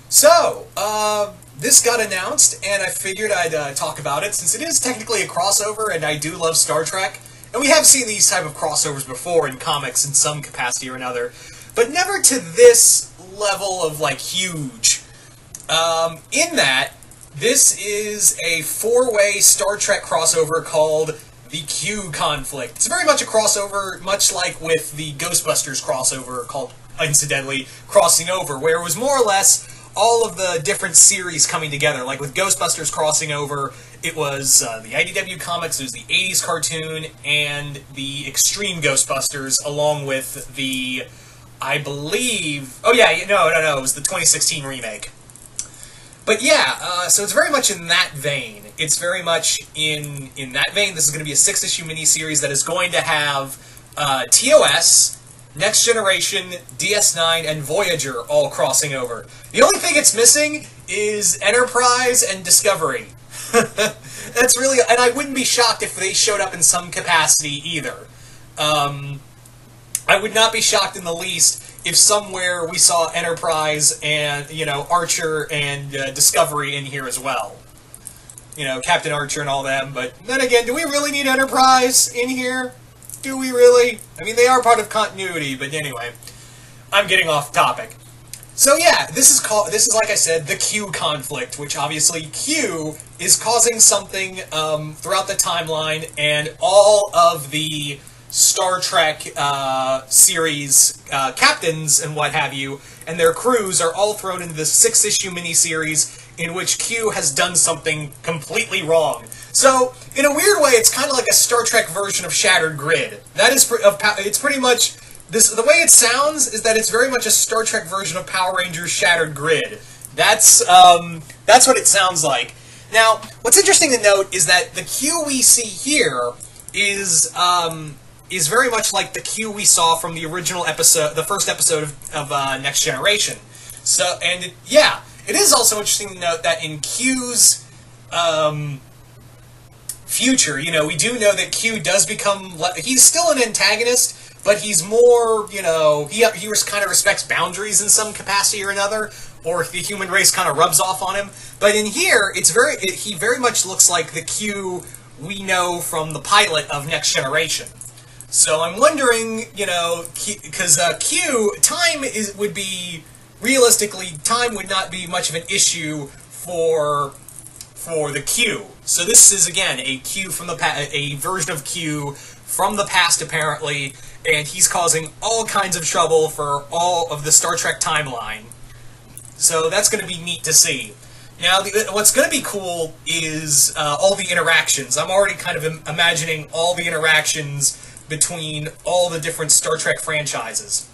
This got announced, and I figured I'd talk about it, since it is technically a crossover, and I do love Star Trek. And we have seen these type of crossovers before in comics in some capacity or another, but never to this level of, like, huge. In that, this is a four-way Star Trek crossover called the Q Conflict. It's very much a crossover, much like with the Ghostbusters crossover called, incidentally, Crossing Over, where it was more or less all of the different series coming together. Like with Ghostbusters Crossing Over, it was the IDW comics, it was the 80s cartoon, and the Extreme Ghostbusters, along with the, I believe, it was the 2016 remake. But yeah, so it's very much in that vein. It's very much in that vein. This is going to be a 6-issue miniseries that is going to have TOS, Next Generation, DS9, and Voyager all crossing over. The only thing it's missing is Enterprise and Discovery. That's really... And I wouldn't be shocked if they showed up in some capacity either. I would not be shocked in the least if somewhere we saw Enterprise and, Archer and Discovery in here as well. Captain Archer and all them, but then again, do we really need Enterprise in here? Do we really? I mean, they are part of continuity, but anyway, I'm getting off topic. So yeah, this is like I said, the Q conflict, which obviously Q is causing something throughout the timeline, and all of the Star Trek series captains and what have you, and their crews are all thrown into this 6-issue miniseries in which Q has done something completely wrong. So, in a weird way, it's kind of like a Star Trek version of Shattered Grid. That is, it's pretty much, the way it sounds is that it's very much a Star Trek version of Power Rangers Shattered Grid. That's what it sounds like. Now, what's interesting to note is that the Q we see here is very much like the Q we saw from the original episode, the first episode of Next Generation. So, and it is also interesting to note that in Q's future, we do know that Q does become, he's still an antagonist, but he's more, he kind of respects boundaries in some capacity or another, or the human race kind of rubs off on him. But in here, he very much looks like the Q we know from the pilot of Next Generation. So I'm wondering, because Q, would be, realistically, time would not be much of an issue for the Q. So this is, again, a Q from a version of Q from the past, apparently, and he's causing all kinds of trouble for all of the Star Trek timeline. So that's going to be neat to see. Now, what's going to be cool is all the interactions. I'm already kind of imagining all the interactions between all the different Star Trek franchises.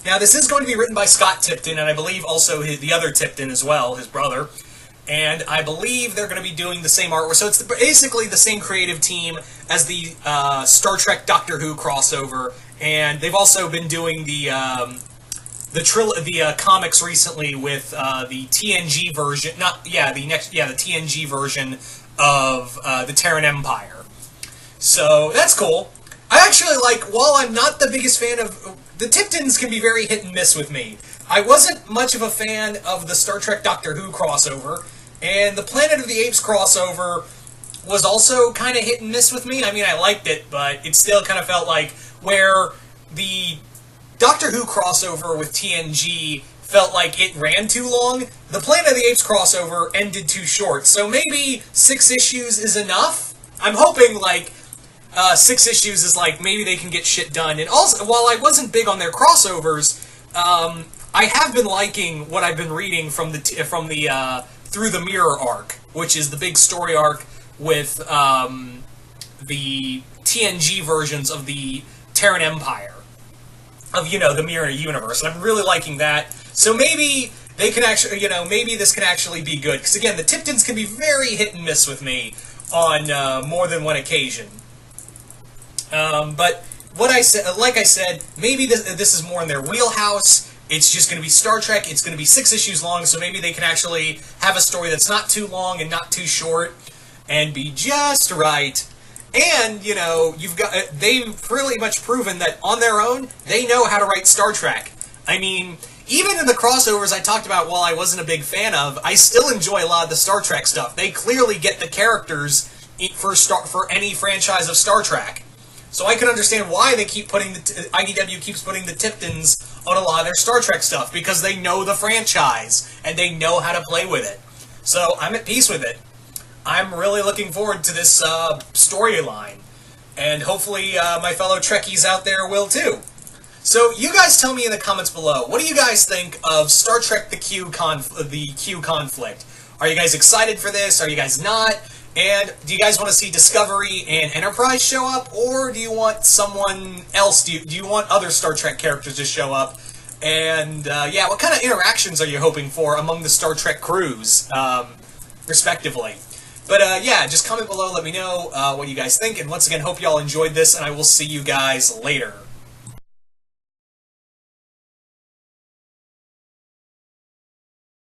Now, this is going to be written by Scott Tipton, and I believe also the other Tipton as well, his brother. And I believe they're going to be doing the same artwork. So it's basically the same creative team as the Star Trek Doctor Who crossover. And they've also been doing the comics recently with the TNG version. The TNG version of the Terran Empire. So that's cool. I actually while I'm not the biggest fan of... The Tiptons can be very hit and miss with me. I wasn't much of a fan of the Star Trek Doctor Who crossover, and the Planet of the Apes crossover was also kind of hit and miss with me. I mean, I liked it, but it still kind of felt like where the Doctor Who crossover with TNG felt like it ran too long, the Planet of the Apes crossover ended too short. So maybe 6 issues is enough? I'm hoping, 6 issues is maybe they can get shit done. And also, while I wasn't big on their crossovers, I have been liking what I've been reading from the Through the Mirror arc, which is the big story arc with the TNG versions of the Terran Empire, of the Mirror universe. And I'm really liking that. So maybe they can actually, maybe this can actually be good. Because again, the Tiptons can be very hit and miss with me on more than one occasion. But what I said, like I said, maybe this is more in their wheelhouse. It's just going to be Star Trek. It's going to be 6 issues long, so maybe they can actually have a story that's not too long and not too short, and be just right. And they've really much proven that on their own they know how to write Star Trek. I mean, even in the crossovers I talked about, while I wasn't a big fan of, I still enjoy a lot of the Star Trek stuff. They clearly get the characters for any franchise of Star Trek. So I can understand why they keep putting IDW keeps putting the Tiptons on a lot of their Star Trek stuff, because they know the franchise and they know how to play with it. So I'm at peace with it. I'm really looking forward to this storyline, and hopefully my fellow Trekkies out there will too. So you guys tell me in the comments below, what do you guys think of Star Trek the Q conflict? Are you guys excited for this? Are you guys not? And do you guys want to see Discovery and Enterprise show up, or do you want someone else? Do you want other Star Trek characters to show up? And yeah, what kind of interactions are you hoping for among the Star Trek crews, respectively? But yeah, just comment below, let me know what you guys think, and once again, hope you all enjoyed this, and I will see you guys later.